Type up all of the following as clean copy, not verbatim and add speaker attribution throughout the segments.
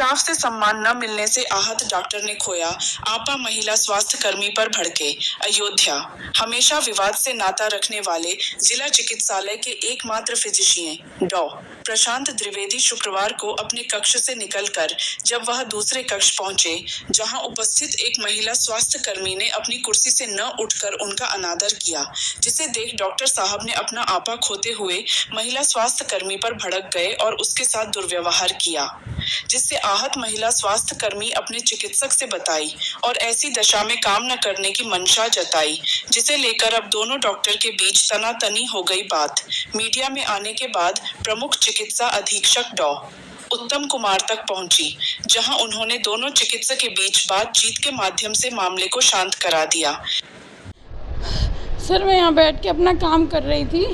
Speaker 1: Staff से सम्मान न मिलने से आहत डॉक्टर ने खोया आपा महिला स्वास्थ्य कर्मी पर भड़के। अयोध्या। हमेशा विवाद से नाता रखने वाले जिला चिकित्सालय के एकमात्र फिजिशियन डॉ. प्रशांत द्विवेदी शुक्रवार को अपने कक्ष से निकलकर जब वह दूसरे कक्ष पहुंचे, जहां उपस्थित एक महिला स्वास्थ्य कर्मी ने अपनी कुर्सी से न उठकर उनका अनादर किया, जिसे देख डॉक्टर साहब ने अपना आपा खोते हुए महिला स्वास्थ्य कर्मी पर भड़क गए और उसके साथ दुर्व्यवहार किया, जिससे आहत महिला स्वास्थ्य कर्मी अपने चिकित्सक से बताई और ऐसी दशा में काम न करने की मंशा जताई, जिसे लेकर अब दोनों डॉक्टर के बीच तनातनी हो गई। बात मीडिया में आने के बाद प्रमुख चिकित्सा अधीक्षक डॉ. उत्तम कुमार तक पहुंची, जहां उन्होंने दोनों चिकित्सक के बीच बातचीत के माध्यम से मामले को शांत करा दिया।
Speaker 2: सर, मैं यहाँ बैठ के अपना काम कर रही थी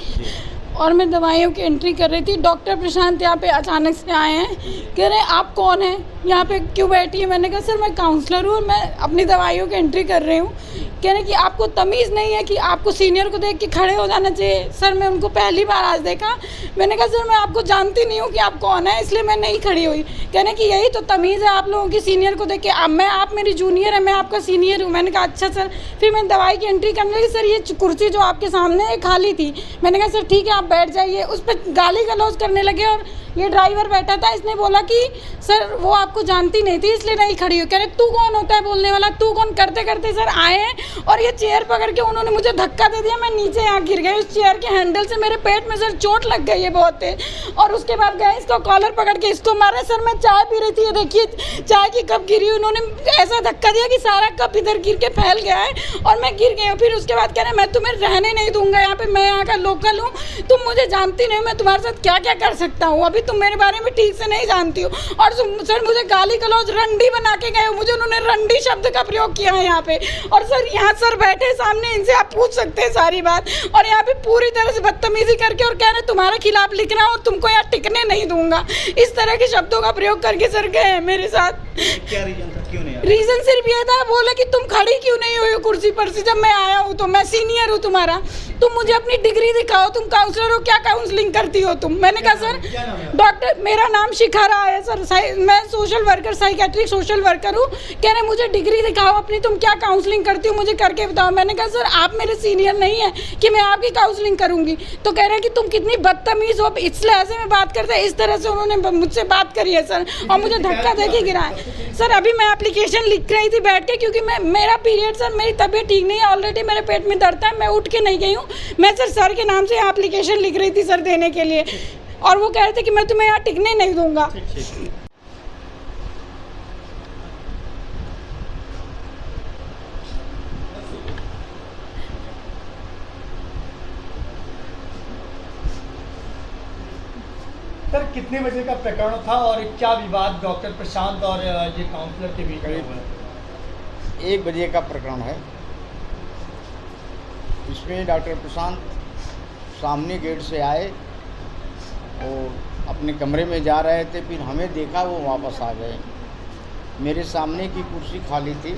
Speaker 2: और मैं दवाइयों की एंट्री कर रही थी। डॉक्टर प्रशांत यहाँ पे अचानक से आए हैं, कह रहे हैं आप कौन हैं, यहाँ पे क्यों बैठी है। मैंने कहा सर मैं काउंसलर हूँ, मैं अपनी दवाइयों की एंट्री कर रही हूँ। कह रहे कि आपको तमीज़ नहीं है कि आपको सीनियर को देख के खड़े हो जाना चाहिए। सर मैं उनको पहली बार आज देखा। मैंने कहा सर मैं आपको जानती नहीं हूँ कि आप कौन है, इसलिए मैं नहीं खड़ी हुई। कहने कि यही तो तमीज़ है आप लोगों की, सीनियर को देख के। आप मेरी जूनियर है, मैं आपका सीनियर हूँ। मैंने कहा अच्छा सर। फिर मैं दवाई की एंट्री करने लगी। सर ये कुर्सी जो आपके सामने है खाली थी। मैंने कहा सर ठीक है आप बैठ जाइए। उस पर गाली गलौज करने लगे और ये ड्राइवर बैठा था, इसने बोला कि सर वो आपको जानती नहीं थी इसलिए नहीं खड़ी हो। कह रहे तू कौन होता है बोलने वाला, तू कौन। करते करते सर आए हैं और ये चेयर पकड़ के उन्होंने मुझे धक्का दे दिया। मैं नीचे यहाँ गिर गई उस चेयर के हैंडल से। मेरे पेट में सर चोट लग गई है बहुत तेज। और उसके बाद गए इसको कॉलर पकड़ के इसको मारे। सर मैं चाय पी रही थी, ये देखिए चाय की कप गिरी। उन्होंने ऐसा धक्का दिया कि सारा कप इधर गिर के फैल गया है और मैं गिर गई हूँ। फिर उसके बाद कह रहे मैं तुम्हें रहने नहीं दूंगा यहाँ पे, मैं यहाँ का लोकल हूँ, तुम मुझे जानती नहीं, मैं तुम्हारे साथ क्या क्या कर सकता हूँ, अभी तुम मेरे बारे में ठीक से नहीं जानती हो। और सर मुझे गाली गलौज रंडी बना के गए, मुझे उन्होंने रंडी शब्द का प्रयोग किया है यहाँ पे। और सर यहाँ सर बैठे सामने, इनसे आप पूछ सकते हैं सारी बात। और यहाँ पे पूरी तरह से बदतमीजी करके और कह रहे तुम्हारे खिलाफ लिख रहा हूँ, तुमको यहाँ टिकने नहीं दूंगा, इस तरह के शब्दों का प्रयोग करके सर गए मेरे साथ।
Speaker 3: क्या रीजन था, क्यों नहीं आया?
Speaker 2: रीजन सिर्फ ये था, बोले कि तुम खड़ी क्यों नहीं हुई कुर्सी पर से जब मैं आया हूँ, तो मैं सीनियर हूँ तुम्हारा, तुम मुझे अपनी डिग्री दिखाओ, तुम काउंसलर हो, क्या काउंसलिंग करती हो तुम। मैंने कहा सर डॉक्टर, मेरा नाम शिखा राय है सर, मैं social worker, psychiatric social worker हूँ। कह रहे मुझे डिग्री दिखाओ अपनी, तुम क्या काउंसलिंग करती हो मुझे करके बताओ। मैंने कहा सर आप मेरे सीनियर नहीं है कि मैं आपकी काउंसलिंग करूँगी। तो कह रहे हैं कि तुम कितनी बदतमीज हो, इसलिए ऐसे में बात करते हैं। इस तरह से उन्होंने मुझसे बात करी है सर और मुझे धक्का दे के गिरा है। सर अभी मैं एप्लीकेशन लिख रही थी बैठ के, क्योंकि मेरा पीरियड सर, मेरी तबीयत ठीक नहीं है, ऑलरेडी मेरे पेट में दर्द है, मैं उठ के नहीं गई हूँ। मैं सर के नाम से एप्लीकेशन लिख रही थी सर देने के लिए, और वो कह रहे थे कि मैं तुम्हें यहाँ टिकने नहीं दूंगा।
Speaker 3: सर कितने बजे का प्रकरण था और क्या विवाद डॉक्टर प्रशांत और ये काउंसलर के बीच में हुआ?
Speaker 4: 1 बजे का प्रकरण है। इसमें डॉक्टर प्रशांत सामने गेट से आए और अपने कमरे में जा रहे थे, फिर हमें देखा वो वापस आ गए। मेरे सामने की कुर्सी खाली थी।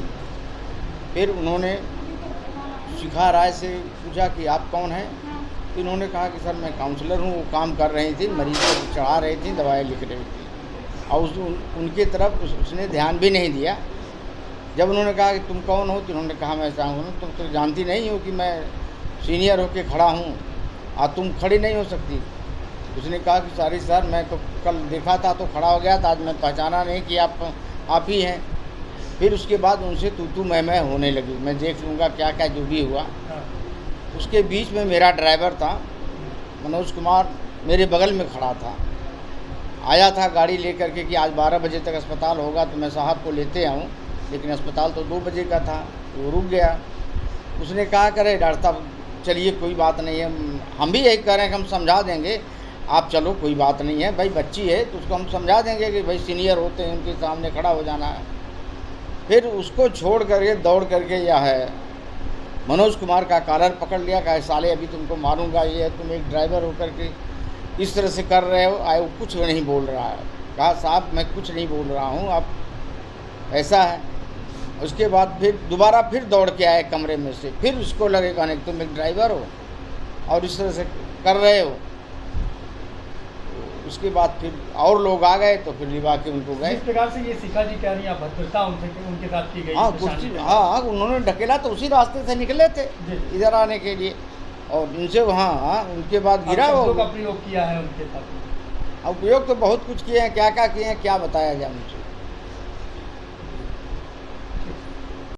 Speaker 4: फिर उन्होंने शिखा राय से पूछा कि आप कौन हैं। फिर उन्होंने कहा कि सर मैं काउंसलर हूँ। वो काम कर रही थी, मरीज को चढ़ा रही थी, दवाई लिख रही थी और उनकी तरफ उसने ध्यान भी नहीं दिया। जब उन्होंने कहा कि तुम कौन हो, तो उन्होंने कहा मैं चाहूँगा तुम तो जानती नहीं हो कि मैं सीनियर होके खड़ा हूँ और तुम खड़ी नहीं हो सकती। उसने कहा कि सॉरी सर, मैं तो कल देखा था तो खड़ा हो गया था, आज मैं पहचाना नहीं कि आप ही हैं। फिर उसके बाद उनसे तू मैं होने लगी। मैं देख लूँगा क्या क्या जो भी हुआ। उसके बीच में मेरा ड्राइवर था मनोज कुमार, मेरे बगल में खड़ा था, आया था गाड़ी लेकर के कि आज 12 बजे तक अस्पताल होगा तो मैं साहब को लेते आऊँ, लेकिन अस्पताल तो 2 बजे का था, वो रुक गया। उसने कहा करे डॉक्टर साहब चलिए कोई बात नहीं है, हम भी यही कह रहे हैं कि हम समझा देंगे, आप चलो कोई बात नहीं है, भाई बच्ची है तो उसको हम समझा देंगे कि भाई सीनियर होते हैं उनके सामने खड़ा हो जाना है। फिर उसको छोड़ करके दौड़ करके यह है मनोज कुमार का कॉलर पकड़ लिया, कहा साले अभी तुमको मारूंगा, ये है तुम एक ड्राइवर होकर के इस तरह से कर रहे हो। आए वो कुछ नहीं बोल रहा है। कहा साहब मैं कुछ नहीं बोल रहा हूँ, आप ऐसा है। उसके बाद फिर दोबारा फिर दौड़ के आए कमरे में से, फिर उसको लगे कहने तुम एक ड्राइवर हो और इस तरह से कर रहे हो। उसके बाद फिर और लोग आ गए तो फिर लिवा के उनको गए।
Speaker 3: जिस प्रकार से ये शिखा जी कह रही हैं अभद्रता उनके साथ की गई,
Speaker 4: हाँ
Speaker 3: परेशानी
Speaker 4: कुर्सी,
Speaker 3: में।
Speaker 4: हाँ उन्होंने ढकेला तो उसी रास्ते से निकले थे
Speaker 3: जी, जी।
Speaker 4: इधर आने के लिए, और इनसे हाँ उनके बाद गिरा वो।
Speaker 3: शब्दों का प्रयोग किया है उनके साथ।
Speaker 4: उपयोग तो बहुत कुछ किए हैं, क्या क्या किए हैं क्या बताया जाए मुझे।